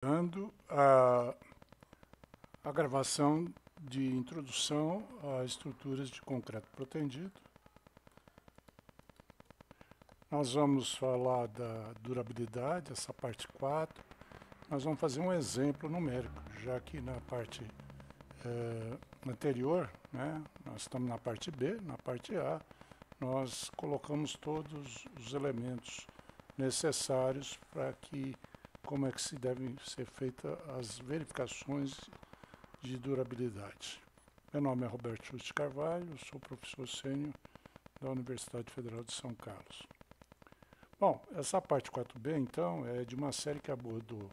Dando a gravação de introdução a estruturas de concreto protendido. Nós vamos falar da durabilidade, essa parte 4. Nós vamos fazer um exemplo numérico, já que na parte anterior, né, nós estamos na parte B, na parte A, nós colocamos todos os elementos necessários para que como é que se devem ser feitas as verificações de durabilidade. Meu nome é Roberto Juste Carvalho, sou professor sênior da Universidade Federal de São Carlos. Bom, essa parte 4B, então, é de uma série que abordou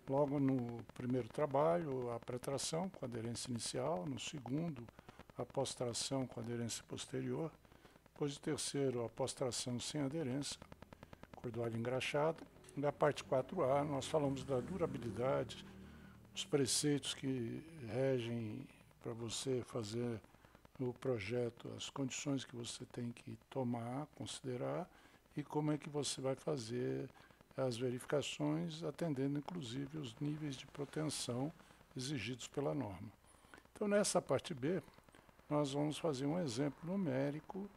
logo no primeiro trabalho a pré-tração com aderência inicial, no segundo a pós-tração com aderência posterior, depois do terceiro a pós-tração sem aderência, cordoalho engraxado. Na parte 4A, nós falamos da durabilidade, os preceitos que regem para você fazer o projeto, as condições que você tem que tomar, considerar, e como é que você vai fazer as verificações, atendendo inclusive os níveis de proteção exigidos pela norma. Então, nessa parte B, nós vamos fazer um exemplo numérico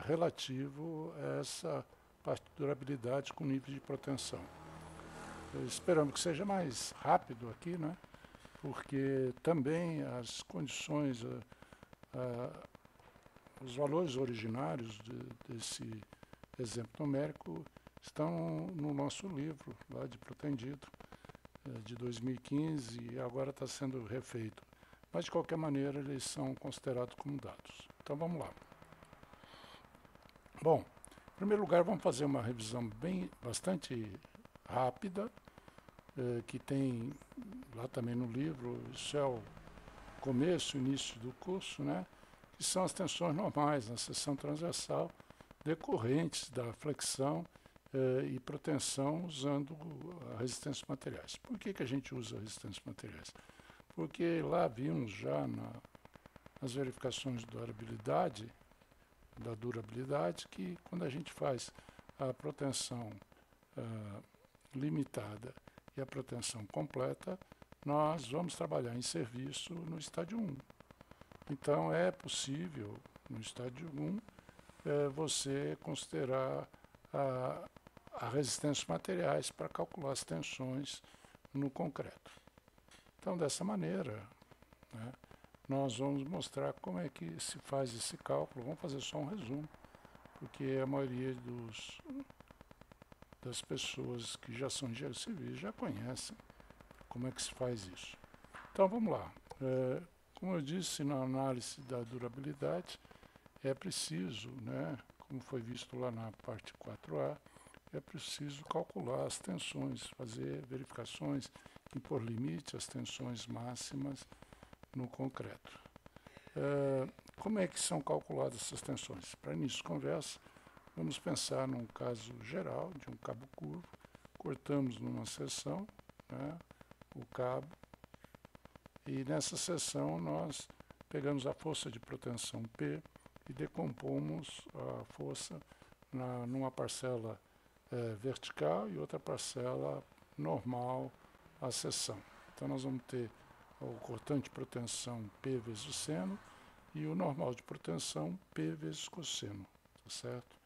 relativo a essa parte de durabilidade com nível de proteção. Esperamos que seja mais rápido aqui, né? Porque também as condições, os valores originários desse exemplo numérico estão no nosso livro, lá de protendido, de 2015, e agora está sendo refeito. Mas, de qualquer maneira, eles são considerados como dados. Então, vamos lá. Bom, em primeiro lugar, vamos fazer uma revisão bastante rápida, que tem lá também no livro, isso é o começo, início do curso, né? Que são as tensões normais na seção transversal, decorrentes da flexão e proteção usando a resistência materiais. Por que a gente usa a resistência materiais? Porque lá vimos já nas verificações de durabilidade, que quando a gente faz a proteção limitada e a proteção completa, nós vamos trabalhar em serviço no estádio 1. Então, é possível, no estádio 1, você considerar a resistência materiais para calcular as tensões no concreto. Então, dessa maneira, né, nós vamos mostrar como é que se faz esse cálculo. Vamos fazer só um resumo, porque a maioria das pessoas que já são engenheiros civis já conhecem como é que se faz isso. Então, vamos lá. Como eu disse, na análise da durabilidade, é preciso, né, como foi visto lá na parte 4A, é preciso calcular as tensões, fazer verificações, impor limite às tensões máximas no concreto. Como é que são calculadas essas tensões? Para início de conversa, vamos pensar num caso geral de um cabo curvo, cortamos numa seção, né, o cabo, e nessa seção nós pegamos a força de proteção P e decompomos a força numa parcela vertical e outra parcela normal à seção. Então nós vamos ter o cortante de proteção P vezes seno e o normal de proteção P vezes cosseno, tá certo?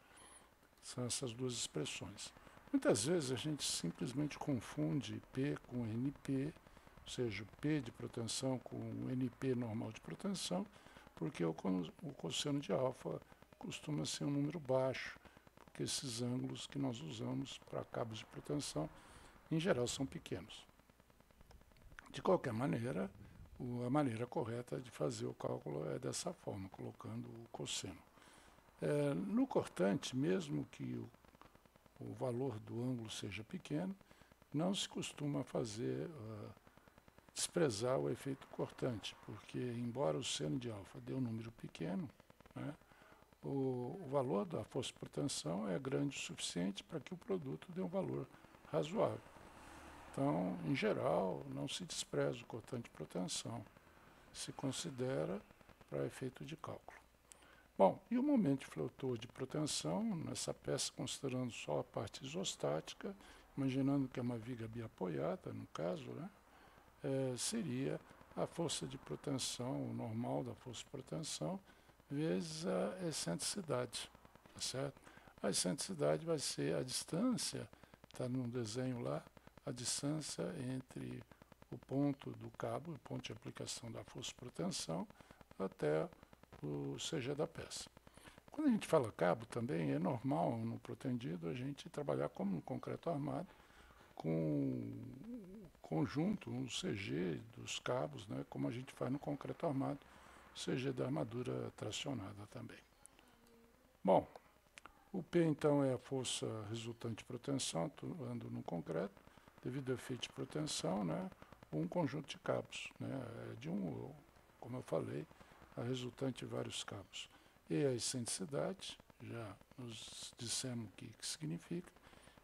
São essas duas expressões. Muitas vezes a gente simplesmente confunde P com NP, ou seja, o P de proteção com o NP normal de proteção, porque o cosseno de alfa costuma ser um número baixo, porque esses ângulos que nós usamos para cabos de proteção, em geral, são pequenos. De qualquer maneira, a maneira correta de fazer o cálculo é dessa forma, colocando o cosseno. No cortante, mesmo que o valor do ângulo seja pequeno, não se costuma desprezar o efeito cortante, porque, embora o seno de alfa dê um número pequeno, né, o valor da força de proteção é grande o suficiente para que o produto dê um valor razoável. Então, em geral, não se despreza o cortante de proteção, se considera para efeito de cálculo. Bom, e o momento de flutor de proteção, nessa peça, considerando só a parte isostática, imaginando que é uma viga biapoiada, no caso, né, seria a força de proteção, o normal da força de proteção, vezes a excentricidade, tá certo? A excentricidade vai ser a distância, está no desenho lá, a distância entre o ponto do cabo, o ponto de aplicação da força de proteção, até o CG da peça. Quando a gente fala cabo também, é normal no protendido a gente trabalhar como no concreto armado, com conjunto, um CG dos cabos, né, como a gente faz no concreto armado, CG da armadura tracionada também. Bom, o P então é a força resultante de proteção atuando no concreto, devido ao efeito de proteção, né, um conjunto de cabos, né, como eu falei, a resultante de vários cabos. E a excentricidade, já nos dissemos o que significa,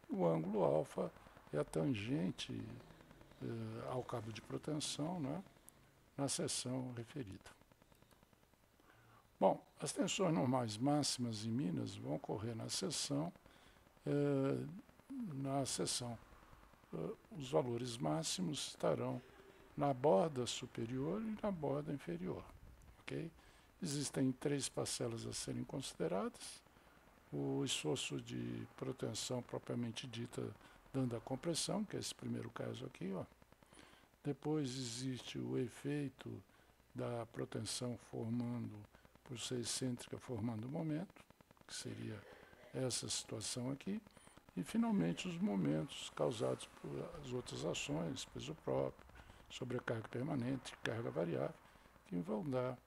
o ângulo alfa é a tangente ao cabo de proteção, né, na seção referida. Bom, as tensões normais máximas em minas vão ocorrer na seção. Os valores máximos estarão na borda superior e na borda inferior. Okay? Existem 3 parcelas a serem consideradas. O esforço de proteção propriamente dita, dando a compressão, que é esse primeiro caso aqui, ó. Depois existe o efeito da proteção por ser excêntrica, formando o momento, que seria essa situação aqui. E, finalmente, os momentos causados por as outras ações, peso próprio, sobrecarga permanente, carga variável, que vão dar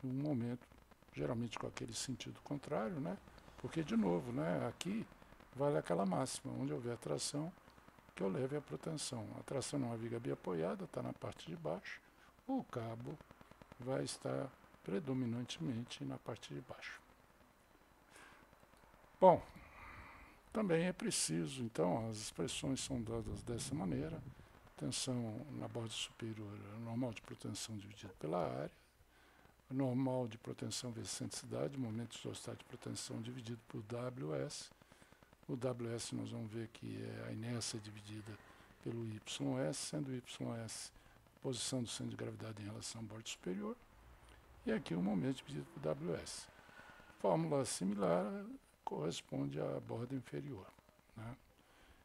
um momento, geralmente com aquele sentido contrário, né? Porque, de novo, né, aqui vale aquela máxima, onde houver tração, que eu leve a proteção. A tração não é uma viga biapoiada, está na parte de baixo, o cabo vai estar predominantemente na parte de baixo. Bom, também é preciso, então, as expressões são dadas dessa maneira, tensão na borda superior, normal de proteção dividido pela área, normal de proteção vezes excentricidade, momento isostático de proteção dividido por WS. O WS nós vamos ver que é a inércia dividida pelo YS, sendo o YS a posição do centro de gravidade em relação ao bordo superior, e aqui o momento dividido por WS. Fórmula similar corresponde à borda inferior, né?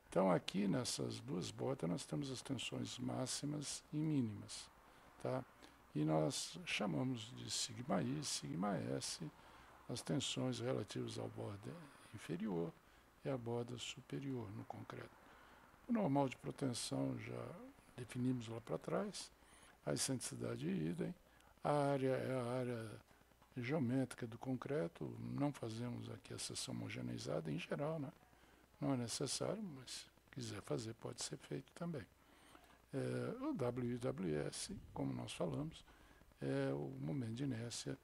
Então, aqui nessas duas bordas nós temos as tensões máximas e mínimas, tá? E nós chamamos de sigma I, sigma S, as tensões relativas à borda inferior e à borda superior no concreto. O normal de proteção já definimos lá para trás, a excentricidade idem, a área é a área geométrica do concreto, não fazemos aqui a seção homogeneizada em geral, né? Não é necessário, mas se quiser fazer pode ser feito também. O WS, como nós falamos, é o momento de inércia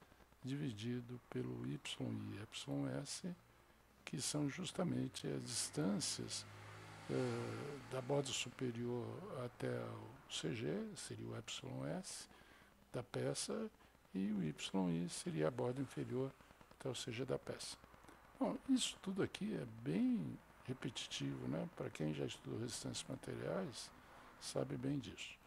dividido pelo YI e YS, que são justamente as distâncias da borda superior até o CG, seria o YS da peça, e o YI seria a borda inferior até o CG da peça. Bom, isso tudo aqui é bem repetitivo, né? Para quem já estudou resistências materiais, sabe bem disso.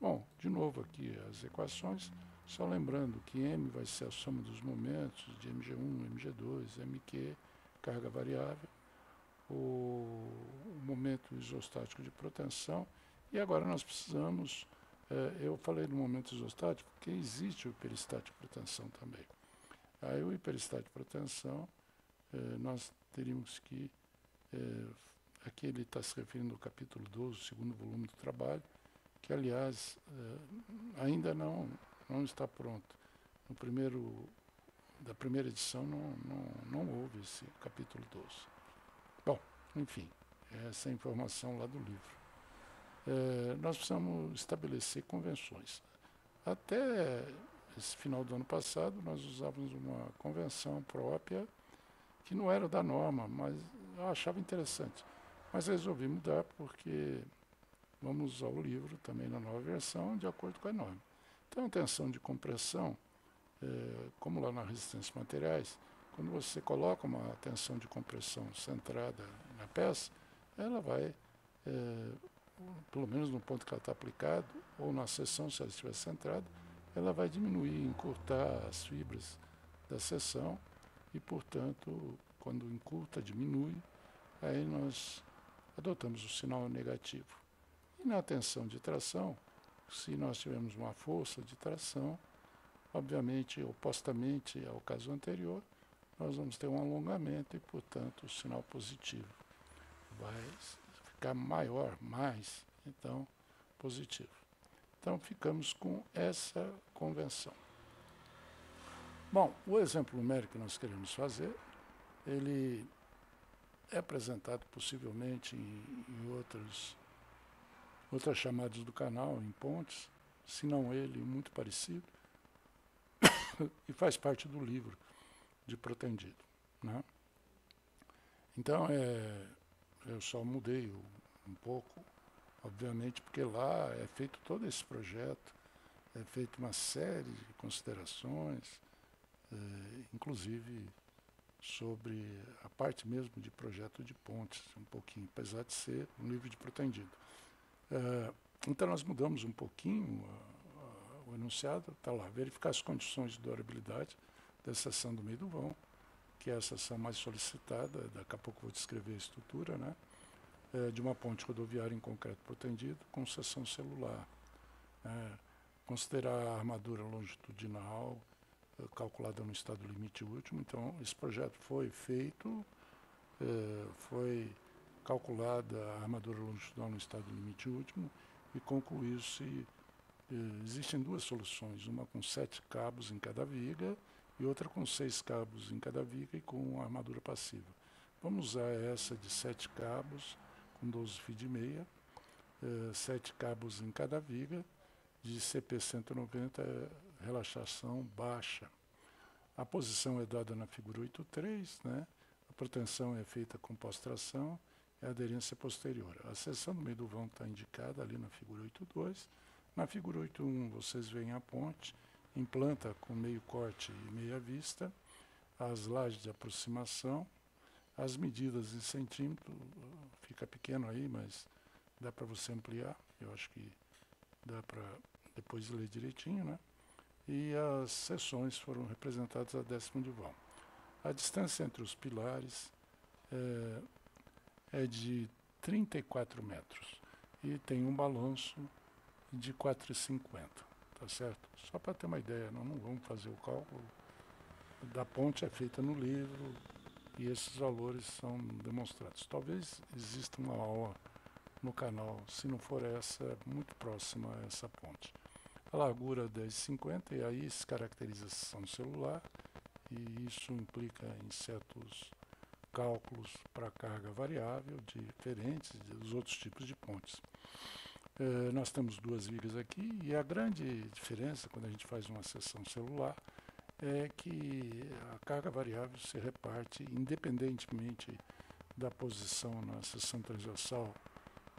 Bom, de novo aqui as equações, só lembrando que M vai ser a soma dos momentos de MG1, MG2, MQ, carga variável, o momento isostático de proteção, e agora nós precisamos, eu falei do momento isostático, porque existe o hiperestático de proteção também. Aí o hiperestático de proteção, nós teríamos que, aqui ele está se referindo ao capítulo 12, segundo volume do trabalho, que aliás ainda não está pronto. Da primeira edição não houve esse capítulo 12. Bom, enfim, essa é a informação lá do livro. Nós precisamos estabelecer convenções. Até esse final do ano passado, nós usávamos uma convenção própria, que não era da norma, mas eu achava interessante. Mas resolvi mudar porque vamos usar o livro também na nova versão, de acordo com a norma. Então, a tensão de compressão, como lá na resistência materiais, quando você coloca uma tensão de compressão centrada na peça, ela vai pelo menos no ponto que ela está aplicado, ou na seção, se ela estiver centrada, ela vai diminuir, encurtar as fibras da seção e, portanto, quando encurta, diminui, aí nós adotamos o sinal negativo. E na tensão de tração, se nós tivermos uma força de tração, obviamente, opostamente ao caso anterior, nós vamos ter um alongamento e, portanto, o sinal positivo vai ficar maior, mais, então, positivo. Então, ficamos com essa convenção. Bom, o exemplo numérico que nós queremos fazer, ele é apresentado possivelmente em outras chamadas do canal, em pontes, se não ele, muito parecido, e faz parte do livro de Protendido, né? Então, eu só mudei um pouco, obviamente, porque lá é feito todo esse projeto, é feita uma série de considerações, inclusive sobre a parte mesmo de projeto de pontes, um pouquinho, apesar de ser um livro de Protendido. Então nós mudamos um pouquinho o enunciado, está lá, verificar as condições de durabilidade da seção do meio do vão, que é a seção mais solicitada, daqui a pouco vou descrever a estrutura, né? De uma ponte rodoviária em concreto protendido com seção celular. Considerar a armadura longitudinal calculada no estado limite último. Então, esse projeto foi feito, foi calculada a armadura longitudinal no estado limite último e concluiu-se, existem duas soluções, uma com 7 cabos em cada viga e outra com 6 cabos em cada viga e com armadura passiva. Vamos usar essa de 7 cabos, com 12 fios de meia, 7 cabos em cada viga, de CP 190, relaxação baixa. A posição é dada na figura 8.3, né? A proteção é feita com pós-tração e a aderência posterior. A seção do meio do vão está indicada ali na figura 8.2. Na figura 8.1 vocês veem a ponte, em planta com meio corte e meia vista, as lajes de aproximação, as medidas em centímetro, fica pequeno aí, mas dá para você ampliar, eu acho que dá para depois ler direitinho, né? E as seções foram representadas a décimo de vão. A distância entre os pilares é de 34 metros e tem um balanço de 4,50, tá certo? Só para ter uma ideia, não vamos fazer o cálculo da ponte, é feita no livro e esses valores são demonstrados. Talvez exista uma aula no canal, se não for essa, muito próxima a essa ponte. A largura 10,50 e aí se caracteriza a seção celular e isso implica em certos cálculos para carga variável diferentes dos outros tipos de pontes. Nós temos duas vigas aqui e a grande diferença quando a gente faz uma seção celular é que a carga variável se reparte independentemente da posição na seção transversal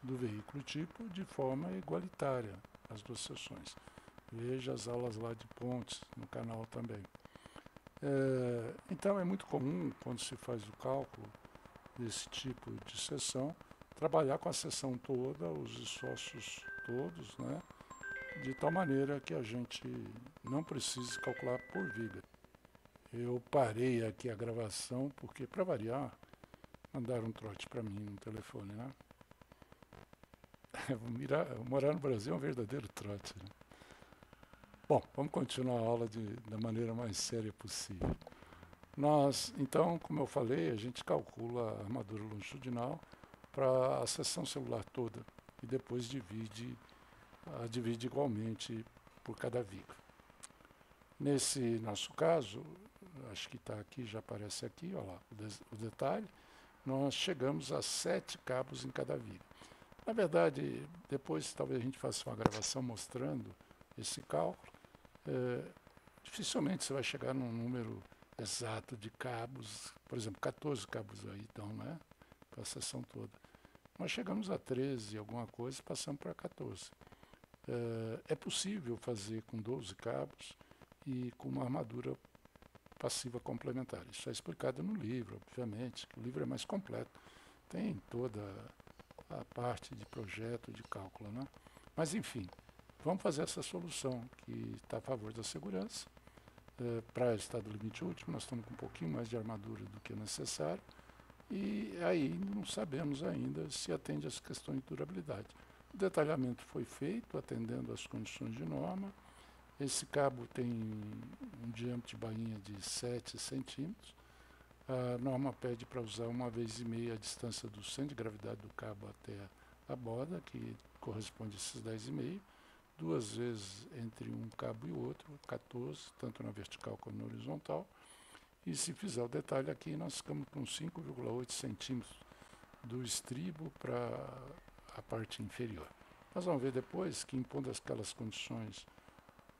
do veículo tipo de forma igualitária as duas seções. Veja as aulas lá de pontes no canal também. Então é muito comum quando se faz o cálculo desse tipo de seção trabalhar com a seção toda, os esforços todos, né? De tal maneira que a gente não precise calcular por viga. Eu parei aqui a gravação porque, para variar, mandaram um trote para mim no telefone, né? Morar no Brasil é um verdadeiro trote, né? Bom, vamos continuar a aula da maneira mais séria possível. Então, como eu falei, a gente calcula a armadura longitudinal para a seção celular toda e depois divide igualmente por cada viga. Nesse nosso caso, acho que está aqui, já aparece aqui, olha lá, o detalhe, nós chegamos a 7 cabos em cada viga. Na verdade, depois talvez a gente faça uma gravação mostrando esse cálculo. Dificilmente você vai chegar num número exato de cabos, por exemplo, 14 cabos aí, então, né, para a seção toda. Nós chegamos a 13 alguma coisa e passamos para 14. É possível fazer com 12 cabos e com uma armadura passiva complementar. Isso é explicado no livro, obviamente, que o livro é mais completo. Tem toda a parte de projeto, de cálculo, né? Mas enfim, vamos fazer essa solução que está a favor da segurança. Para estado limite último, nós estamos com um pouquinho mais de armadura do que necessário, e aí não sabemos ainda se atende às questões de durabilidade. O detalhamento foi feito atendendo às condições de norma. Esse cabo tem um diâmetro de bainha de 7 centímetros. A norma pede para usar 1,5 vezes a distância do centro de gravidade do cabo até a borda, que corresponde a esses 10,5. 2 vezes entre um cabo e o outro, 14, tanto na vertical como na horizontal. E se fizer o detalhe aqui, nós ficamos com 5,8 centímetros do estribo para a parte inferior. Nós vamos ver depois que, impondo aquelas condições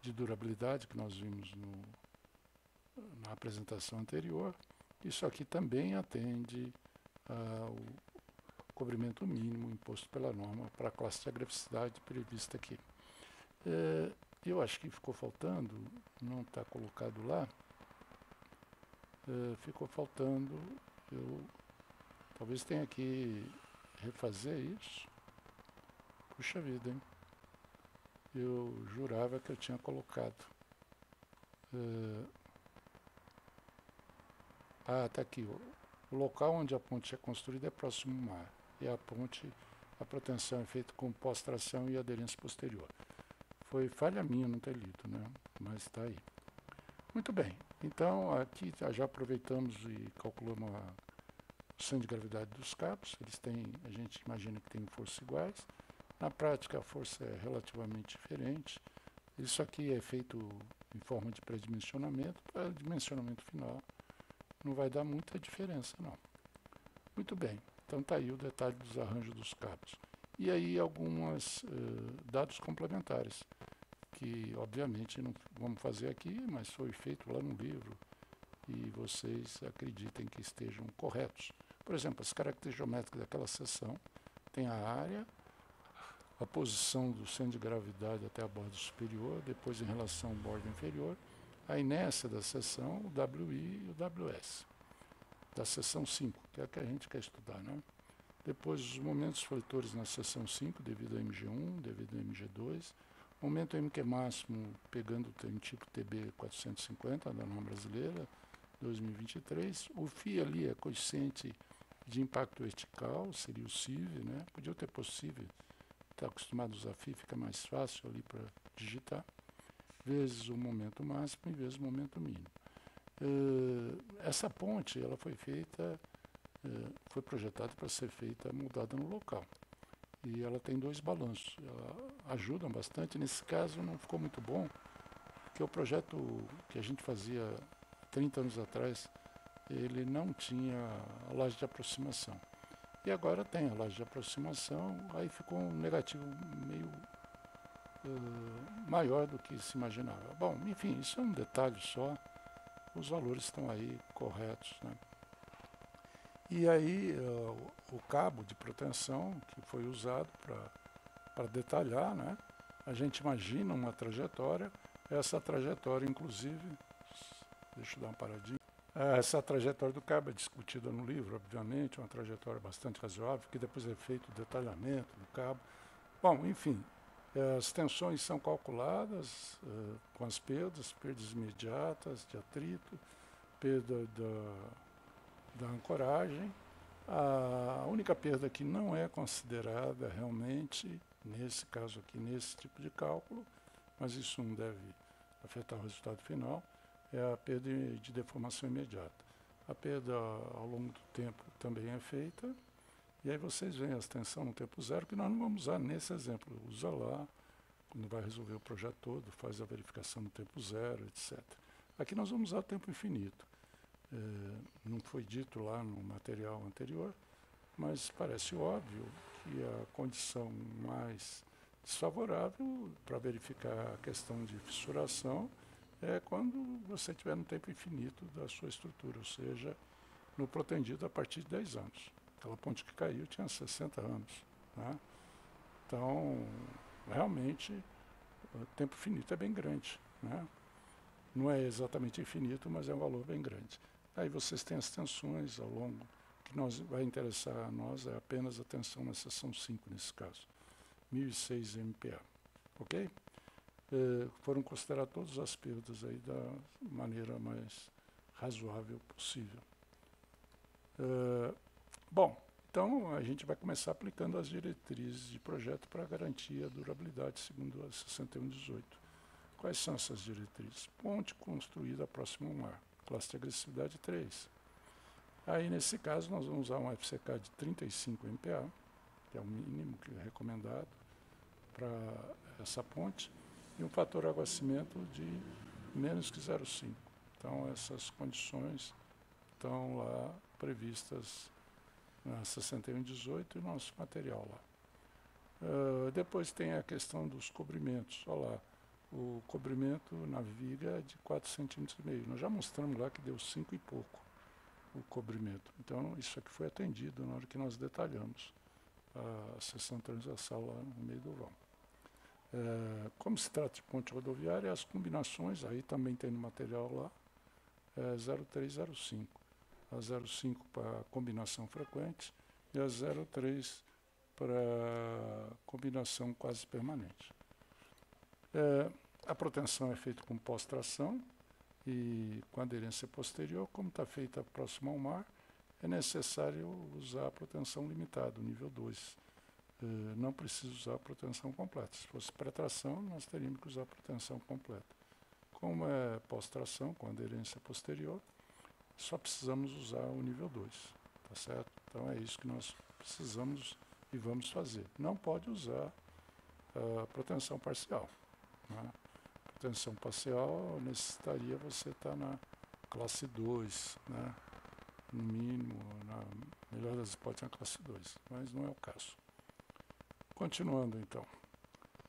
de durabilidade que nós vimos na apresentação anterior, isso aqui também atende ao cobrimento mínimo imposto pela norma para a classe de agressividade prevista aqui. Eu acho que ficou faltando, não está colocado lá, ficou faltando, eu talvez tenha que refazer isso. Puxa vida, hein? Eu jurava que eu tinha colocado. Está aqui. O local onde a ponte é construída é próximo ao mar. E a ponte, a proteção é feita com pós-tração e aderência posterior. Foi falha minha não ter lido, né? Mas está aí. Muito bem. Então, aqui já aproveitamos e calculamos o centro de gravidade dos cabos. Eles têm, a gente imagina que tem forças iguais. Na prática, a força é relativamente diferente. Isso aqui é feito em forma de pré-dimensionamento. Para o dimensionamento final, não vai dar muita diferença, não. Muito bem. Então, está aí o detalhe dos arranjos dos cabos. E aí, alguns dados complementares, que, obviamente, não vamos fazer aqui, mas foi feito lá no livro, e vocês acreditem que estejam corretos. Por exemplo, as características geométricas daquela seção tem a área, a posição do centro de gravidade até a borda superior, depois em relação à borda inferior, a inércia da seção, o WI e o WS, da seção 5, que é a que a gente quer estudar, né? Depois os momentos fletores na seção 5, devido ao MG1, devido ao MG2, momento MQ máximo, pegando o tipo TB 450, da norma brasileira, 2023, o φ ali é coeficiente de impacto vertical, seria o CIV, né? Podia ter possível, está acostumado a usar φ, fica mais fácil ali para digitar, vezes o momento máximo e vezes o momento mínimo. Essa ponte, ela foi feita, foi projetada para ser feita mudada no local. E ela tem 2 balanços, ela ajuda bastante. Nesse caso não ficou muito bom, porque o projeto que a gente fazia 30 anos atrás, ele não tinha a laje de aproximação. E agora tem a laje de aproximação, aí ficou um negativo meio maior do que se imaginava. Bom, enfim, isso é um detalhe só, os valores estão aí corretos, né? E aí o cabo de proteção que foi usado para detalhar, né? A gente imagina uma trajetória, essa trajetória inclusive, deixa eu dar uma paradinha, essa trajetória do cabo é discutida no livro, obviamente, uma trajetória bastante razoável, que depois é feito o detalhamento do cabo. Bom, enfim, as tensões são calculadas com as perdas imediatas de atrito, perda da ancoragem. A única perda que não é considerada realmente, nesse caso aqui, nesse tipo de cálculo, mas isso não deve afetar o resultado final, é a perda de deformação imediata. A perda ao longo do tempo também é feita, e aí vocês veem a tensão no tempo zero, que nós não vamos usar nesse exemplo. Usa lá, quando vai resolver o projeto todo, faz a verificação no tempo zero, etc. Aqui nós vamos usar o tempo infinito. Não foi dito lá no material anterior, mas parece óbvio que a condição mais desfavorável para verificar a questão de fissuração é quando você tiver no tempo infinito da sua estrutura, ou seja, no protendido a partir de 10 anos. Aquela ponte que caiu tinha 60 anos. Né? Então, realmente, o tempo finito é bem grande. Né? Não é exatamente infinito, mas é um valor bem grande. Aí vocês têm as tensões ao longo, que vai interessar a nós é apenas a tensão na seção 5, nesse caso, 1006 MPa, ok? Foram consideradas todas as perdas aí da maneira mais razoável possível. Bom, então a gente vai começar aplicando as diretrizes de projeto para garantir a durabilidade segundo a 6118. Quais são essas diretrizes? Ponte construída próximo ao mar, classe de agressividade 3. Aí, nesse caso, nós vamos usar um FCK de 35 MPa, que é o mínimo que é recomendado para essa ponte, e um fator aguacimento de menos que 0,5. Então, essas condições estão lá previstas na 6118 e nosso material lá. Depois tem a questão dos cobrimentos. Olha lá, o cobrimento na viga é de 4,5 cm. Nós já mostramos lá que deu 5 e pouco o cobrimento. Então, isso aqui foi atendido na hora que nós detalhamos a seção transversal lá no meio do vão. Como se trata de ponte rodoviária, as combinações, aí também tem no material lá, 0305. A 05 para combinação frequente e a 03 para combinação quase permanente. A proteção é feita com pós-tração e com aderência posterior. Como está feita próximo ao mar, é necessário usar a proteção limitada, o nível 2. Não precisa usar a proteção completa. Se fosse pré-tração, nós teríamos que usar a proteção completa. Como é pós-tração, com aderência posterior, só precisamos usar o nível 2, tá certo? Então é isso que nós precisamos e vamos fazer. Não pode usar a proteção parcial, né? Proteção parcial necessitaria você estar na classe 2, né? No mínimo, na melhor das hipóteses, na classe 2, mas não é o caso. Continuando então.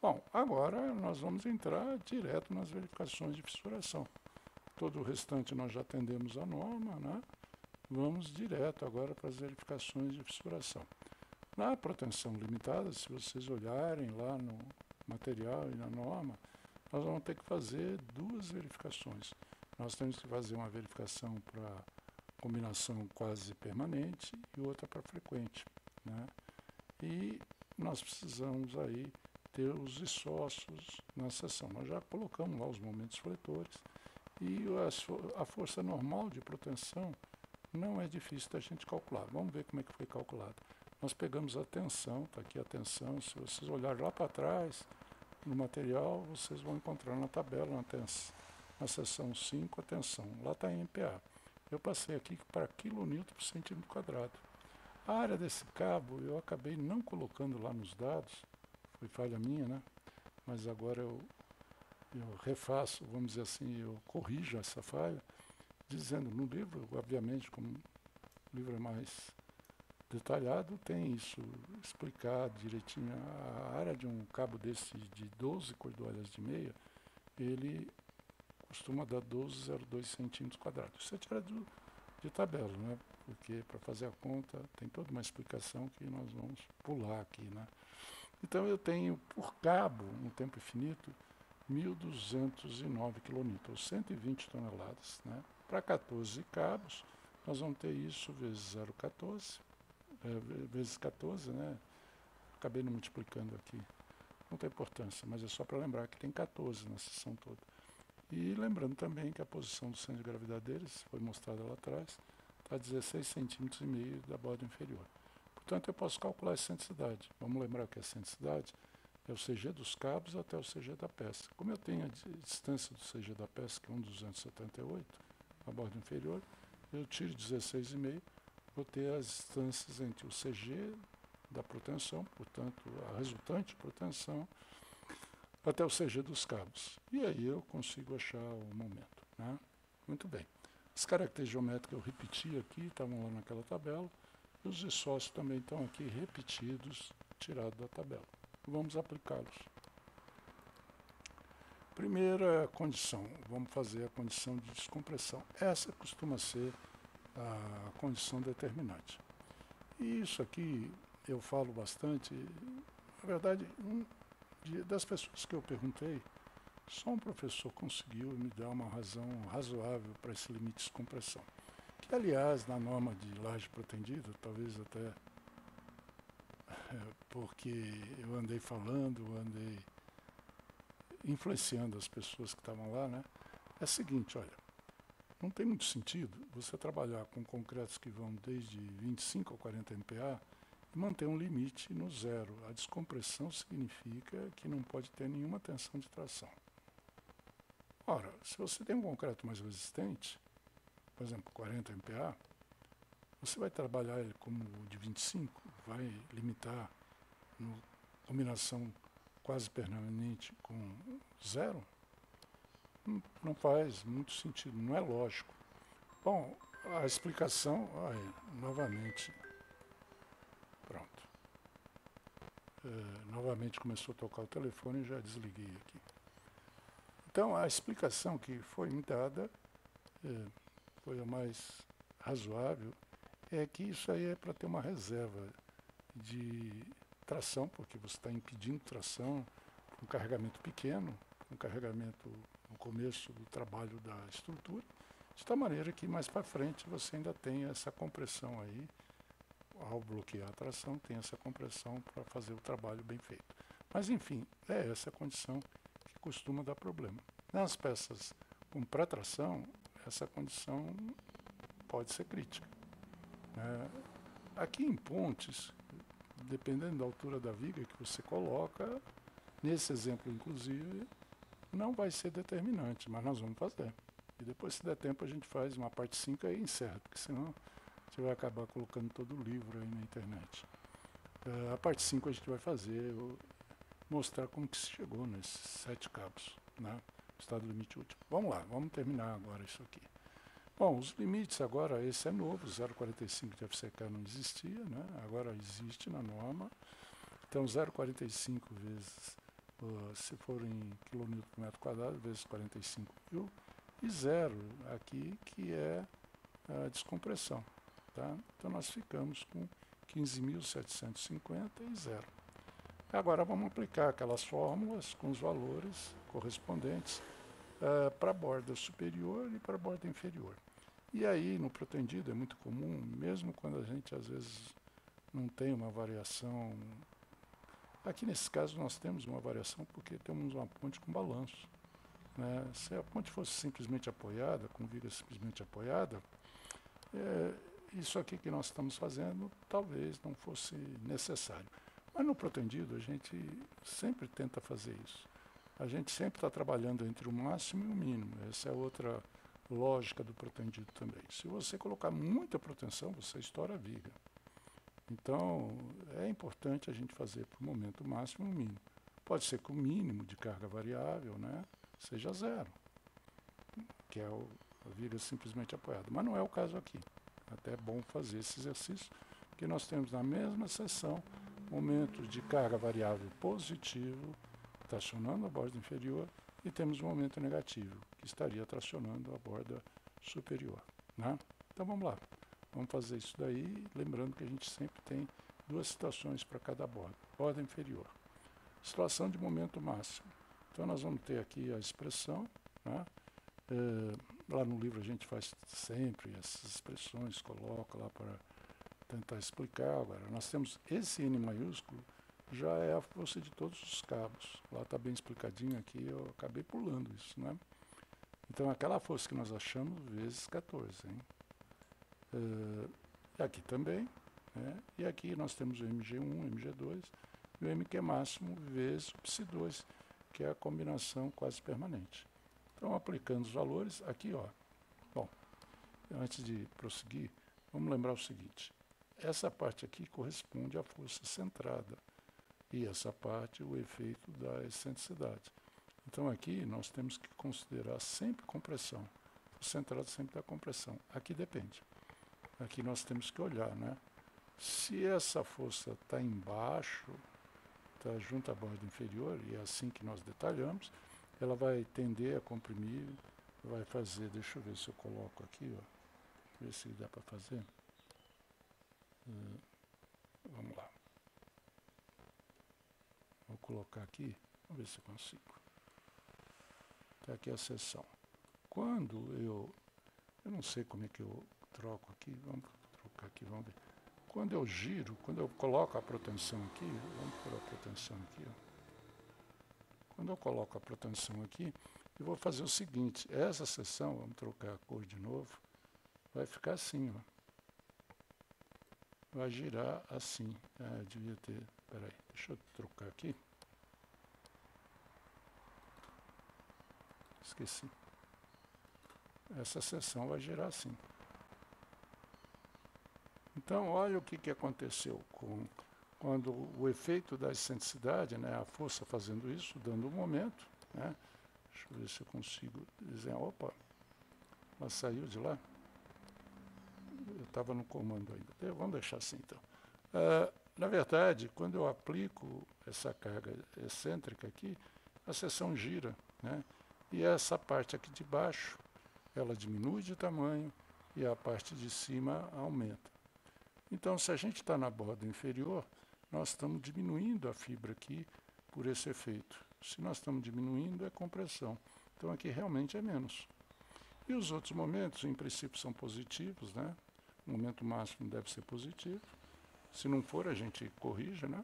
Bom, agora nós vamos entrar direto nas verificações de fissuração. Todo o restante nós já atendemos a norma, né? Vamos direto agora para as verificações de fissuração. Na proteção limitada, se vocês olharem lá no material e na norma, nós vamos ter que fazer duas verificações. Nós temos que fazer uma verificação para combinação quase permanente e outra para frequente, né? E nós precisamos aí ter os isócios na seção. Nós já colocamos lá os momentos fletores e a força normal de proteção não é difícil da gente calcular. Vamos ver como é que foi calculado. Nós pegamos a tensão, está aqui a tensão, se vocês olharem lá para trás no material, vocês vão encontrar na tabela, na seção 5, a tensão. Lá está em MPa. Eu passei aqui para kN por centímetro quadrado. A área desse cabo eu acabei não colocando lá nos dados, foi falha minha, né? Mas agora eu refaço, vamos dizer assim, eu corrijo essa falha, dizendo no livro, obviamente, como o livro é mais detalhado, tem isso explicado direitinho. A área de um cabo desse de 12 cordoalhas de meia, ele costuma dar 12,02 centímetros quadrados. Isso é tirado de tabela, né? Porque para fazer a conta tem toda uma explicação que nós vamos pular aqui, né? Então eu tenho por cabo, no tempo infinito, 1.209 kN, ou 120 toneladas, né? Para 14 cabos, nós vamos ter isso vezes 0,14, vezes 14, né? Acabei não multiplicando aqui, não tem importância, mas é só para lembrar que tem 14 na seção toda. E lembrando também que a posição do centro de gravidade deles, foi mostrada lá atrás, está a 16,5 centímetros da borda inferior. Portanto, eu posso calcular a excentricidade. Vamos lembrar que a excentricidade é o CG dos cabos até o CG da peça. Como eu tenho a distância do CG da peça, que é 1,278, a borda inferior, eu tiro 16,5, vou ter as distâncias entre o CG da proteção, portanto, a resultante proteção, até o CG dos cabos. E aí eu consigo achar o momento, né? Muito bem. As características geométricas eu repeti aqui, estavam lá naquela tabela. E os isócios também estão aqui repetidos, tirados da tabela. Vamos aplicá-los. Primeira condição, vamos fazer a condição de descompressão. Essa costuma ser a condição determinante. E isso aqui eu falo bastante. Na verdade, das pessoas que eu perguntei, só um professor conseguiu me dar uma razão razoável para esse limite de descompressão, Aliás, na norma de laje protendida, talvez até porque eu andei falando, andei influenciando as pessoas que estavam lá, né? É o seguinte, olha, não tem muito sentido você trabalhar com concretos que vão desde 25 a 40 MPa e manter um limite no zero. A descompressão significa que não pode ter nenhuma tensão de tração. Ora, se você tem um concreto mais resistente, por exemplo, 40 MPa, você vai trabalhar ele como de 25, vai limitar no combinação quase permanente com zero? Não faz muito sentido, não é lógico. Bom, a explicação, novamente, pronto. Novamente começou a tocar o telefone e já desliguei aqui. Então, a explicação que foi me dada, foi a mais razoável, é que isso aí é para ter uma reserva de tração, porque você está impedindo tração, um carregamento pequeno, um carregamento no começo do trabalho da estrutura, de tal maneira que mais para frente você ainda tem essa compressão aí, ao bloquear a tração, tem essa compressão para fazer o trabalho bem feito. Mas enfim, é essa a condição que costuma dar problema. Nas peças com pré-tração, essa condição pode ser crítica. Aqui em pontes, dependendo da altura da viga que você coloca, nesse exemplo inclusive, não vai ser determinante, mas nós vamos fazer. E depois, se der tempo, a gente faz uma parte 5 e encerra, porque senão você vai acabar colocando todo o livro aí na internet. A parte 5 a gente vai fazer, mostrar como que se chegou nesses 7 cabos, né? Estado limite último. Vamos lá, vamos terminar agora isso aqui. Bom, os limites agora, esse é novo, 0,45 de FCK não existia, né? Agora existe na norma. Então 0,45 vezes, se for em kN por metro quadrado, vezes 45.000, e zero aqui, que é a descompressão. Tá? Então nós ficamos com 15.750 e zero. Agora vamos aplicar aquelas fórmulas com os valores correspondentes para a borda superior e para a borda inferior. E aí, no protendido, é muito comum, mesmo quando a gente às vezes não tem uma variação. Aqui nesse caso nós temos uma variação porque temos uma ponte com balanço. Né? Se a ponte fosse simplesmente apoiada, com viga simplesmente apoiada, isso aqui que nós estamos fazendo talvez não fosse necessário. Mas no protendido a gente sempre tenta fazer isso. A gente sempre está trabalhando entre o máximo e o mínimo. Essa é outra lógica do protendido também. Se você colocar muita proteção, você estoura a viga. Então, é importante a gente fazer para o momento máximo e o mínimo. Pode ser que o mínimo de carga variável, né, seja zero, que é a viga simplesmente apoiada. Mas não é o caso aqui. Até é bom fazer esse exercício, porque nós temos na mesma seção momentos de carga variável positivo, tracionando a borda inferior, e temos um momento negativo, que estaria tracionando a borda superior. Né? Então vamos lá, vamos fazer isso daí, lembrando que a gente sempre tem duas situações para cada borda. Borda inferior, situação de momento máximo. Então nós vamos ter aqui a expressão, né? Lá no livro a gente faz sempre essas expressões, coloca lá para tentar explicar. Agora, nós temos esse N maiúsculo, já é a força de todos os cabos. Lá está bem explicadinho aqui, eu acabei pulando isso, né? Então, aquela força que nós achamos vezes 14. Hein? Aqui também, né? E aqui nós temos o MG1, MG2 e o MQ máximo vezes o Psi2, que é a combinação quase permanente. Então, aplicando os valores, aqui, ó. Bom, antes de prosseguir, vamos lembrar o seguinte. Essa parte aqui corresponde à força centrada. E essa parte, o efeito da excentricidade. Então, aqui nós temos que considerar sempre compressão. O centrado sempre dá compressão. Aqui depende. Aqui nós temos que olhar, né? Se essa força está embaixo, está junto à borda inferior, e é assim que nós detalhamos, ela vai tender a comprimir, vai fazer, deixa eu ver se eu coloco aqui, ó, ver se dá para fazer. Vamos lá. Vou colocar aqui, vamos ver se eu consigo. Está aqui a seção. Quando eu não sei como é que eu troco aqui, vamos trocar aqui, vamos ver. Quando eu giro, quando eu coloco a proteção aqui, vamos pôr a proteção aqui, ó. Quando eu coloco a proteção aqui, eu vou fazer o seguinte, essa seção, vamos trocar a cor de novo, vai ficar assim, ó. Vai girar assim. Ah, devia ter, peraí, deixa eu trocar aqui. Esqueci. Essa seção vai girar assim. Então, olha o que aconteceu quando o efeito da excentricidade, né, a força fazendo isso, dando um momento, né, deixa eu ver se eu consigo desenhar. Opa, ela saiu de lá. Eu estava no comando ainda. Vamos deixar assim, então. Na verdade, quando eu aplico essa carga excêntrica aqui, a seção gira, né, e essa parte aqui de baixo, ela diminui de tamanho e a parte de cima aumenta. Então, se a gente está na borda inferior, nós estamos diminuindo a fibra aqui por esse efeito. Se nós estamos diminuindo, é compressão. Então, aqui realmente é menos. E os outros momentos, em princípio, são positivos, né? O momento máximo deve ser positivo. Se não for, a gente corrige, né?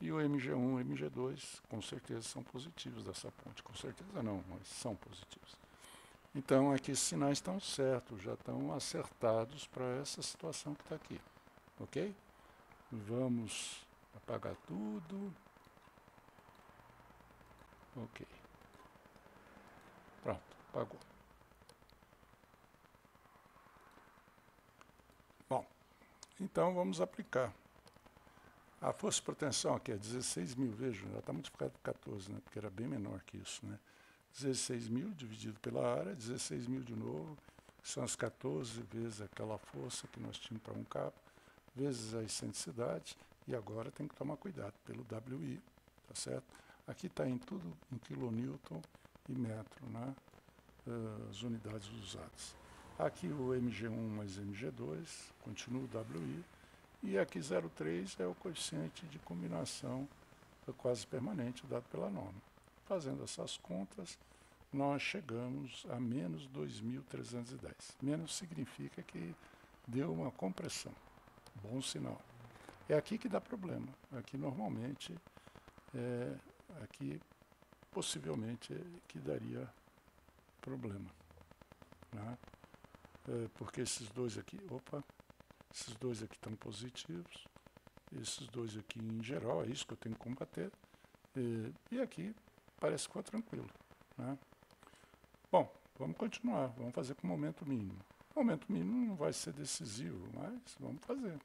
E o MG1 e MG2, com certeza, são positivos dessa ponte. Com certeza não, mas são positivos. Então, aqui os sinais estão certos, já estão acertados para essa situação que está aqui. Ok? Vamos apagar tudo. Ok. Pronto, apagou. Bom, então vamos aplicar. A força de proteção aqui é 16.000, veja, já está multiplicado por 14, né, porque era bem menor que isso, né? 16.000 dividido pela área, 16.000 de novo, que são as 14 vezes aquela força que nós tínhamos para um cabo, vezes a excentricidade, e agora tem que tomar cuidado pelo WI, tá certo? Aqui está em tudo em quilonewton e metro, né? As unidades usadas. Aqui o MG1 mais MG2, continua o WI, e aqui 0,3 é o coeficiente de combinação quase permanente dado pela norma. Fazendo essas contas, nós chegamos a menos 2.310. Menos significa que deu uma compressão. Bom sinal. É aqui que dá problema. Aqui normalmente, aqui possivelmente que daria problema, né? Porque esses dois aqui, esses dois aqui estão positivos, esses dois aqui em geral, é isso que eu tenho que combater, e aqui parece que ficou tranquilo, né? Bom, vamos continuar, vamos fazer com o momento mínimo. O momento mínimo não vai ser decisivo, mas vamos fazer.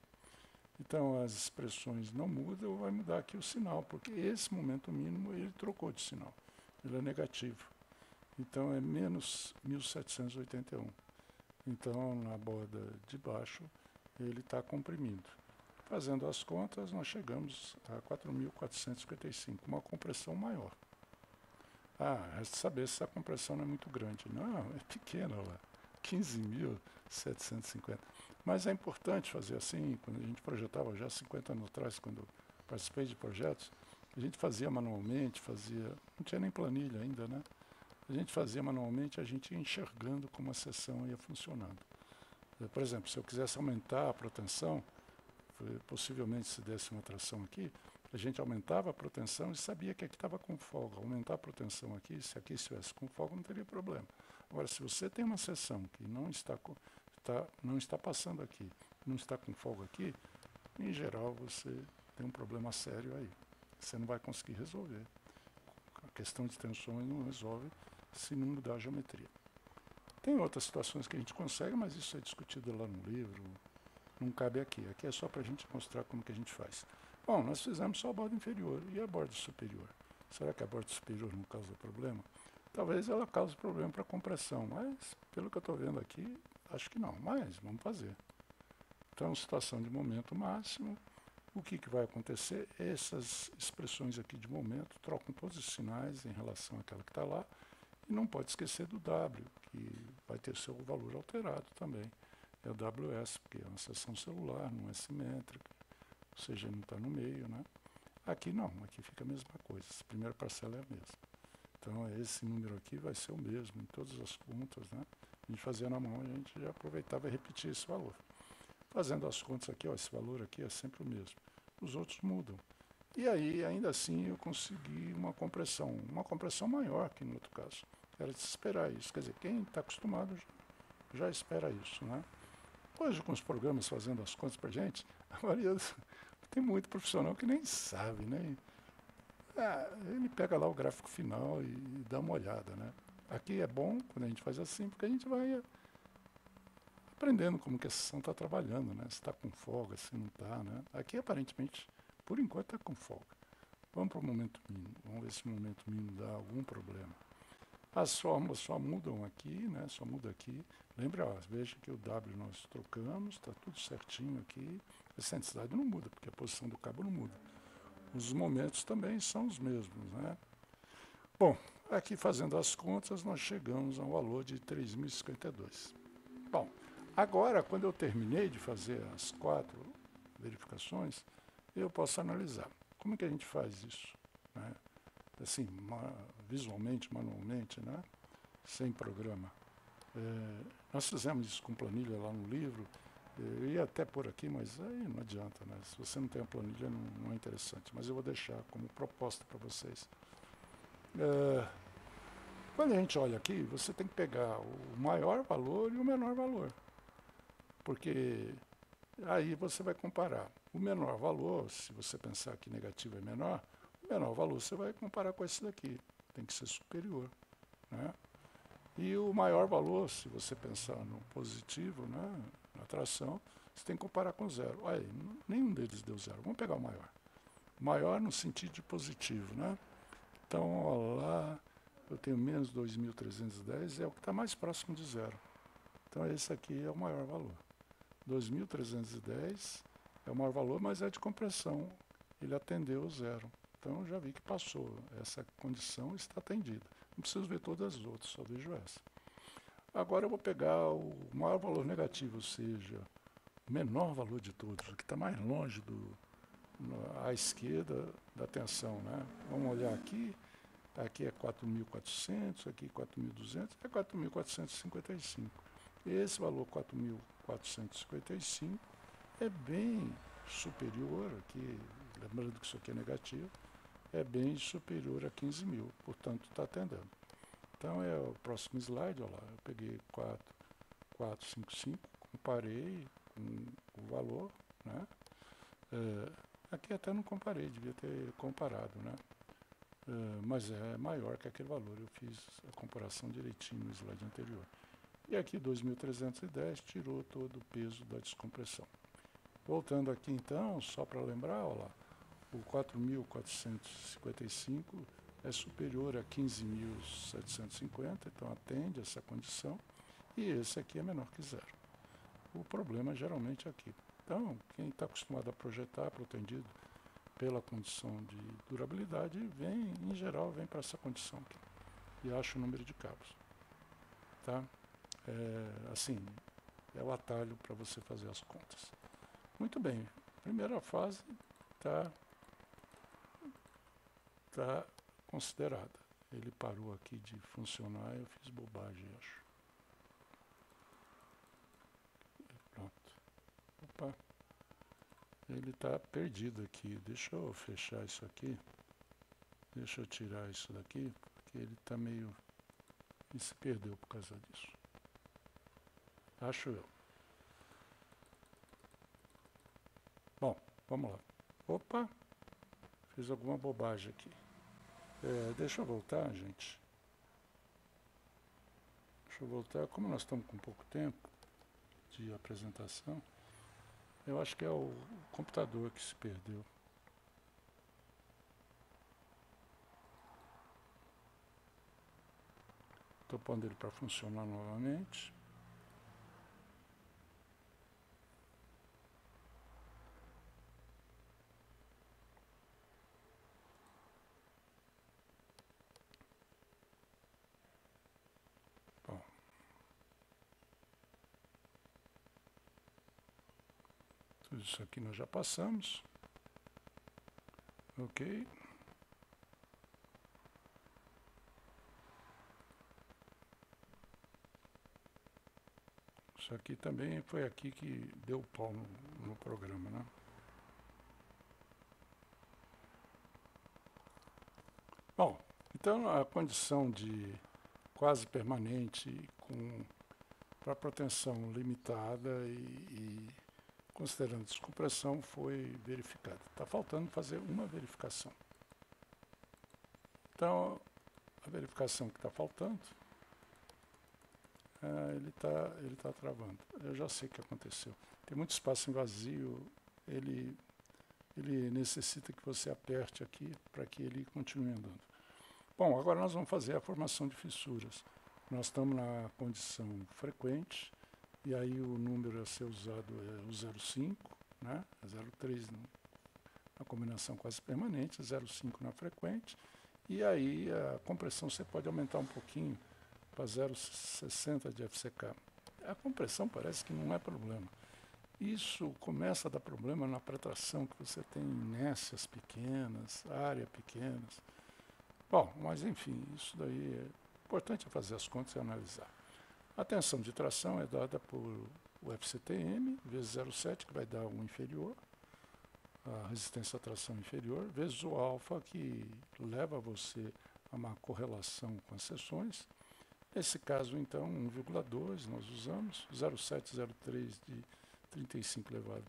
Então, as expressões não mudam, vai mudar aqui o sinal, porque esse momento mínimo ele trocou de sinal, ele é negativo. Então, é menos 1.781. Então, na borda de baixo, ele está comprimindo. Fazendo as contas, nós chegamos a 4.455, uma compressão maior. Resta saber se a compressão não é muito grande. Não, é pequena lá, 15.750. Mas é importante fazer assim, quando a gente projetava já 50 anos atrás, quando eu participei de projetos, a gente fazia manualmente, não tinha nem planilha ainda, né? A gente fazia manualmente, a gente ia enxergando como a seção ia funcionando. Por exemplo, se eu quisesse aumentar a proteção, possivelmente se desse uma tração aqui, a gente aumentava a proteção e sabia que aqui estava com folga. Aumentar a proteção aqui, se aqui estivesse com folga, não teria problema. Agora, se você tem uma seção que não está passando aqui, não está com folga aqui, em geral você tem um problema sério aí. Você não vai conseguir resolver. A questão de tensões não resolve se não mudar a geometria. Tem outras situações que a gente consegue, mas isso é discutido lá no livro, não cabe aqui. Aqui é só para a gente mostrar como que a gente faz. Bom, nós fizemos só a borda inferior e a borda superior. Será que a borda superior não causa problema? Talvez ela cause problema para a compressão, mas pelo que eu estou vendo aqui, acho que não. Mas vamos fazer. Então, situação de momento máximo. O que vai acontecer? Essas expressões aqui de momento trocam todos os sinais em relação àquela que está lá. E não pode esquecer do W, que vai ter seu valor alterado também. É o WS, porque é uma seção celular, não é simétrica, ou seja, não está no meio, né? Aqui não, aqui fica a mesma coisa, essa primeira parcela é a mesma. Então, esse número aqui vai ser o mesmo em todas as contas, né? A gente fazia na mão, a gente já aproveitava e repetia esse valor. Fazendo as contas aqui, ó, esse valor aqui é sempre o mesmo. Os outros mudam. E aí, ainda assim, eu consegui uma compressão maior que no outro caso. Era de se esperar isso. Quer dizer, quem está acostumado já espera isso, né? Hoje, com os programas fazendo as contas para a gente, a maioria tem muito profissional que nem sabe, né? Ele pega lá o gráfico final e dá uma olhada, né? Aqui é bom quando a gente faz assim, porque a gente vai aprendendo como que a sessão está trabalhando, né? Se está com folga, se não está, né? Aqui, aparentemente, por enquanto, está com folga. Vamos para o momento mínimo. Vamos ver se o momento mínimo dá algum problema. As fórmulas só mudam aqui, né? Só muda aqui. Lembra, ó, veja que o W nós trocamos, está tudo certinho aqui. A excentricidade não muda, porque a posição do cabo não muda. Os momentos também são os mesmos, né? Bom, aqui fazendo as contas, nós chegamos a um valor de 3.052. Bom, agora, quando eu terminei de fazer as 4 verificações, eu posso analisar. Como é que a gente faz isso? Né? Assim, visualmente, manualmente, né? Sem programa. Nós fizemos isso com planilha lá no livro. Eu ia até por aqui, mas aí não adianta, né? Se você não tem a planilha, não é interessante. Mas eu vou deixar como proposta para vocês. Quando a gente olha aqui, você tem que pegar o maior valor e o menor valor. Porque aí você vai comparar. O menor valor, se você pensar que negativo é menor, o menor valor você vai comparar com esse daqui. Tem que ser superior, né? E o maior valor, se você pensar no positivo, né, na tração, você tem que comparar com zero. Aí, nenhum deles deu zero. Vamos pegar o maior. O maior no sentido de positivo, né? Então, olha lá, eu tenho menos 2.310, é o que está mais próximo de zero. Então, esse aqui é o maior valor. 2.310 é o maior valor, mas é de compressão. Ele atendeu o zero. Então, eu já vi que passou. Essa condição está atendida. Não preciso ver todas as outras, só vejo essa. Agora eu vou pegar o maior valor negativo, ou seja, o menor valor de todos, o que está mais longe à esquerda da tensão, né? Vamos olhar aqui. Aqui é 4.400, aqui 4.200, é 4.455. Esse valor 4.455 é bem superior, aqui, lembrando que isso aqui é negativo, é bem superior a 15.000, portanto está atendendo. Então é o próximo slide, olha lá, eu peguei 4.455, comparei com o valor, né? Aqui até não comparei, devia ter comparado, né? Mas é maior que aquele valor, eu fiz a comparação direitinho no slide anterior. E aqui 2.310 tirou todo o peso da descompressão. Voltando aqui então, só para lembrar, olha lá, o 4.455 é superior a 15.750, então atende essa condição, e esse aqui é menor que zero. O problema geralmente é aqui. Então, quem está acostumado a projetar protendido pela condição de durabilidade, em geral, vem para essa condição aqui, e acha o número de cabos. Tá? Assim, é o atalho para você fazer as contas. Muito bem, primeira fase está considerada. Ele parou aqui de funcionar, eu fiz bobagem, acho. Pronto. Opa. Ele está perdido aqui. Deixa eu fechar isso aqui. Deixa eu tirar isso daqui, porque ele está meio... Ele se perdeu por causa disso. Acho eu. Bom, vamos lá. Opa! Fiz alguma bobagem aqui. Deixa eu voltar, gente. Deixa eu voltar. Como nós estamos com pouco tempo de apresentação, eu acho que é o computador que se perdeu. Estou pondo ele para funcionar novamente. Bom. Tudo isso aqui nós já passamos. Ok. Isso aqui também foi aqui que deu pau no programa, né? Bom, então a condição de quase permanente para proteção limitada e considerando descompressão foi verificada. Está faltando fazer uma verificação. Então, a verificação que está faltando, ele tá travando. Eu já sei o que aconteceu. Tem muito espaço em vazio, ele necessita que você aperte aqui para que ele continue andando. Bom, agora nós vamos fazer a formação de fissuras. Nós estamos na condição frequente, e aí o número a ser usado é o 0,5, né? 0,3 na combinação quase permanente, 0,5 na frequente, e aí a compressão você pode aumentar um pouquinho para 0,60 de FCK. A compressão parece que não é problema. Isso começa a dar problema na pretração, que você tem inércias pequenas, áreas pequenas. Bom, mas enfim, isso daí é importante fazer as contas e analisar. A tensão de tração é dada por o FCTM vezes 0,7, que vai dar um inferior, a resistência à tração inferior, vezes o alfa, que leva você a uma correlação com as seções. Nesse caso, então, 1,2 nós usamos, 0,7, 0,3 de 35 elevado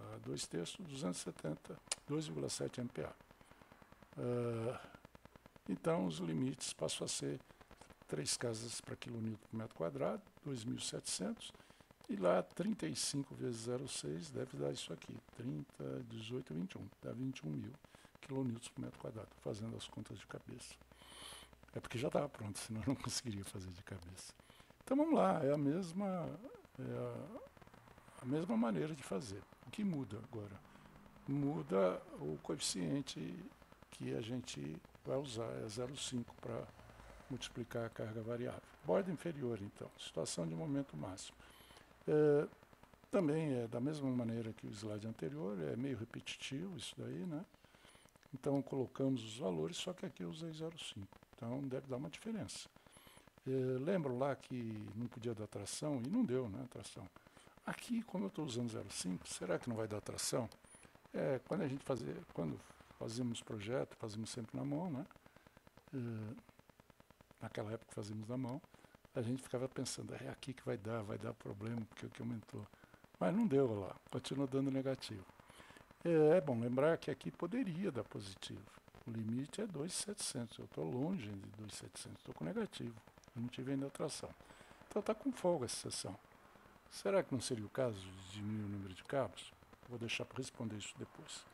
a 2/3, 270, 2,7 MPa. Então, os limites passam a ser 3 casas para quilonewton por metro quadrado, 2.700, e lá 35 vezes 0,6 deve dar isso aqui, 30, 18, 21, dá 21.000 quilonewtons por metro quadrado, fazendo as contas de cabeça. É porque já estava pronto, senão eu não conseguiria fazer de cabeça. Então vamos lá, é a mesma maneira de fazer. O que muda agora? Muda o coeficiente que a gente vai usar, é 0,5 para multiplicar a carga variável. Borda inferior, então, situação de momento máximo. Também é da mesma maneira que o slide anterior, é meio repetitivo isso daí, né? Então colocamos os valores, só que aqui eu usei 0,5, então deve dar uma diferença. Lembro lá que não podia dar tração, e não deu, né, tração. Aqui, como eu estou usando 0,5, será que não vai dar tração? Quando fazíamos projeto, fazíamos sempre na mão, né? Naquela época fazíamos na mão, a gente ficava pensando, é aqui que vai dar problema, porque o que aumentou. Mas não deu lá, continua dando negativo. É bom lembrar que aqui poderia dar positivo. O limite é 2.700, eu estou longe de 2.700, estou com negativo, eu não tive ainda tração. Então está com folga essa seção. Será que não seria o caso de diminuir o número de cabos? Vou deixar para responder isso depois.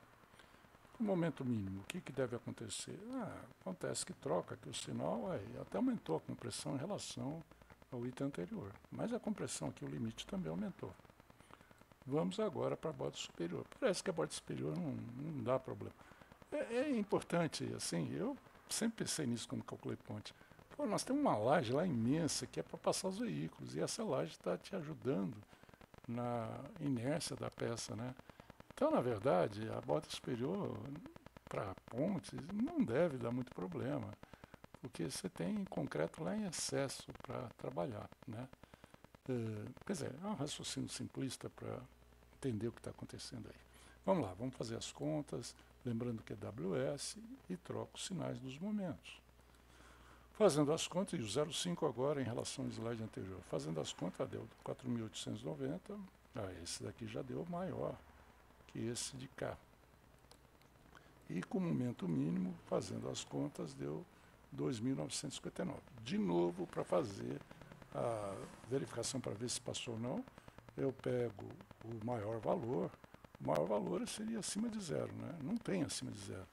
No momento mínimo, o que deve acontecer? Acontece que troca aqui o sinal, até aumentou a compressão em relação ao item anterior. Mas a compressão aqui, o limite também aumentou. Vamos agora para a borda superior. Parece que a borda superior não dá problema. É importante, assim, eu sempre pensei nisso quando calculei ponte. Pô, nós temos uma laje lá imensa que é para passar os veículos, e essa laje está te ajudando na inércia da peça, né? Então, na verdade, a borda superior para pontes não deve dar muito problema, porque você tem concreto lá em excesso para trabalhar, né? Quer dizer, é um raciocínio simplista para entender o que está acontecendo aí. Vamos lá, vamos fazer as contas, lembrando que é WS, e troco os sinais dos momentos. Fazendo as contas, e o 0,5 agora em relação ao slide anterior, fazendo as contas, deu 4.890, esse daqui já deu maior que esse de cá. E com o momento mínimo, fazendo as contas, deu 2.959. De novo, para fazer a verificação para ver se passou ou não, eu pego o maior valor seria acima de zero, né? Não tem acima de zero.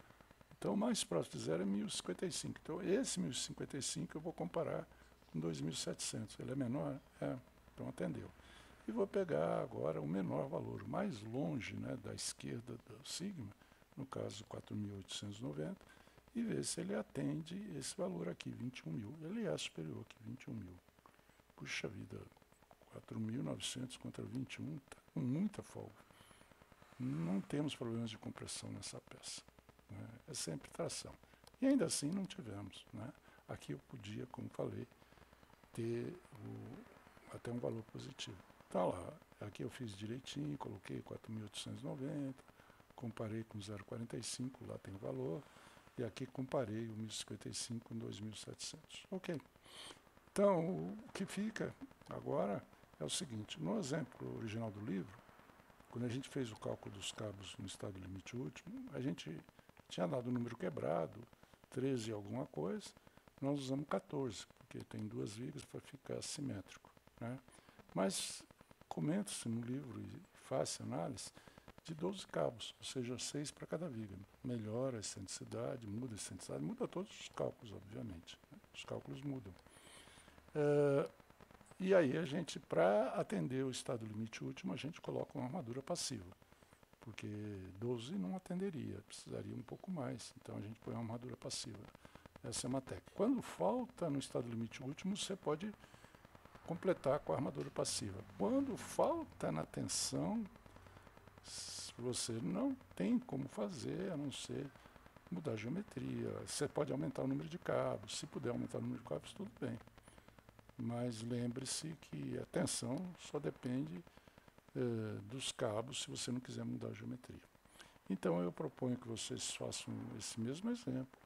Então, o mais próximo de zero é 1.055. Então, esse 1.055 eu vou comparar com 2.700. Ele é menor? Então atendeu. E vou pegar agora o menor valor, o mais longe, né, da esquerda do sigma, no caso 4.890, e ver se ele atende esse valor aqui, 21.000. Ele é superior que 21.000. Puxa vida, 4.900 contra 21, está com muita folga. Não temos problemas de compressão nessa peça, né? É sempre tração. E ainda assim não tivemos, né? Aqui eu podia, como falei, ter até um valor positivo. Tá lá. Aqui eu fiz direitinho, coloquei 4.890, comparei com 0,45, lá tem o valor, e aqui comparei o 1.055 com 2.700. Ok. Então, o que fica agora é o seguinte, no exemplo original do livro, quando a gente fez o cálculo dos cabos no estado limite último, a gente tinha dado o número quebrado, 13 e alguma coisa, nós usamos 14, porque tem duas vigas para ficar simétrico, né? Mas comenta-se no livro e faz análise de 12 cabos, ou seja, 6 para cada viga. Melhora a excentricidade, muda a excentricidade, muda todos os cálculos, obviamente, né? Os cálculos mudam. E aí a gente, para atender o estado limite último, a gente coloca uma armadura passiva, porque 12 não atenderia, precisaria um pouco mais, então a gente põe uma armadura passiva. Essa é uma técnica. Quando falta no estado limite último, você pode completar com a armadura passiva. Quando falta na tensão, você não tem como fazer, a não ser mudar a geometria. Você pode aumentar o número de cabos, se puder aumentar o número de cabos, tudo bem. Mas lembre-se que a tensão só depende dos cabos se você não quiser mudar a geometria. Então eu proponho que vocês façam esse mesmo exemplo.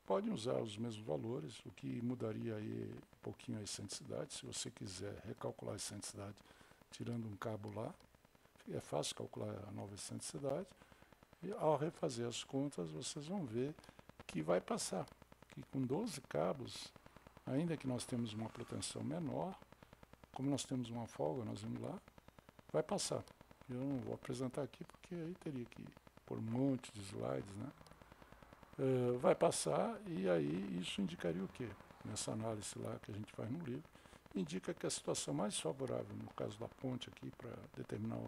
Podem usar os mesmos valores, o que mudaria aí um pouquinho a excentricidade. Se você quiser recalcular a excentricidade tirando um cabo lá, é fácil calcular a nova excentricidade. E ao refazer as contas, vocês vão ver que vai passar. Que com 12 cabos, ainda que nós temos uma pretensão menor, como nós temos uma folga, nós vamos lá, vai passar. Eu não vou apresentar aqui porque aí teria que pôr um monte de slides, né? Vai passar e aí isso indicaria o quê? Nessa análise lá que a gente faz no livro, indica que a situação mais favorável, no caso da ponte aqui, para determinar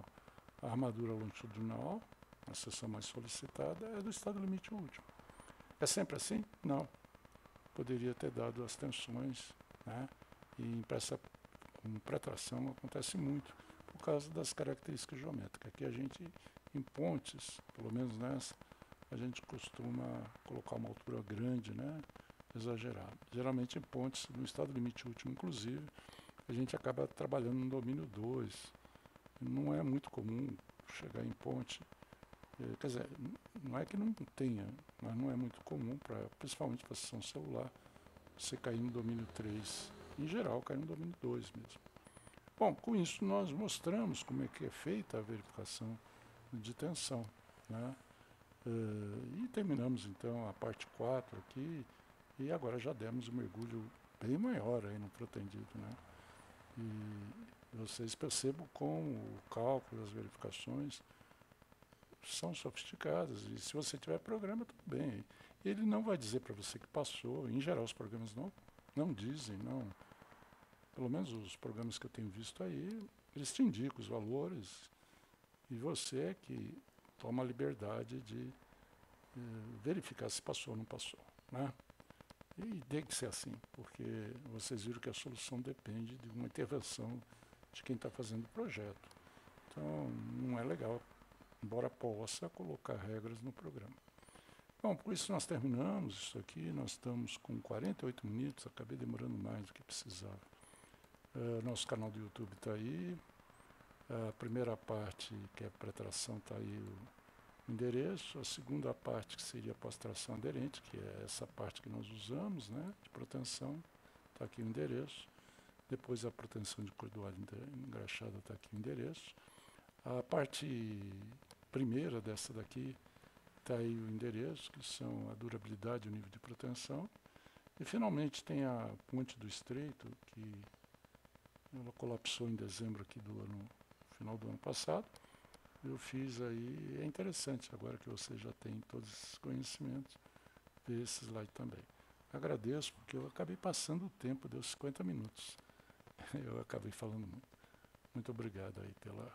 a armadura longitudinal, a seção mais solicitada, é do estado limite último. É sempre assim? Não. Poderia ter dado as tensões, né? E com pretração acontece muito por causa das características geométricas. Aqui a gente, em pontes, pelo menos nessa, a gente costuma colocar uma altura grande, né? Exagerada. Geralmente em pontes, no estado limite último, inclusive, a gente acaba trabalhando no domínio 2. Não é muito comum chegar em ponte. Quer dizer, não é que não tenha, mas não é muito comum, principalmente para sessão celular, você cair no domínio 3. Em geral, cai no domínio 2 mesmo. Bom, com isso nós mostramos como é que é feita a verificação de tensão, né? E terminamos então a parte 4 aqui, e agora já demos um mergulho bem maior aí no pretendido, né? E vocês percebam como o cálculo, as verificações são sofisticadas, e se você tiver programa, tudo bem. Ele não vai dizer para você que passou, em geral os programas não dizem, não. Pelo menos os programas que eu tenho visto aí, eles te indicam os valores, e você é que toma a liberdade de verificar se passou ou não passou, né? E tem que ser assim, porque vocês viram que a solução depende de uma intervenção de quem está fazendo o projeto. Então, não é legal, embora possa colocar regras no programa. Bom, por isso nós terminamos isso aqui, nós estamos com 48 minutos, acabei demorando mais do que precisava. Nosso canal do YouTube está aí, a primeira parte, que é a pretração, está aí o endereço, a segunda parte, que seria a pós-tração aderente, que é essa parte que nós usamos, né, de proteção, está aqui o endereço. Depois a proteção de cordoalho engraxada, está aqui o endereço. A parte primeira dessa daqui, está aí o endereço, que são a durabilidade e o nível de proteção. E finalmente tem a ponte do estreito, que ela colapsou em dezembro aqui final do ano passado. Eu fiz aí, é interessante, agora que você já tem todos esses conhecimentos, ver esse slide também. Agradeço, porque eu acabei passando o tempo, deu 50 minutos. Eu acabei falando muito. Muito obrigado aí pela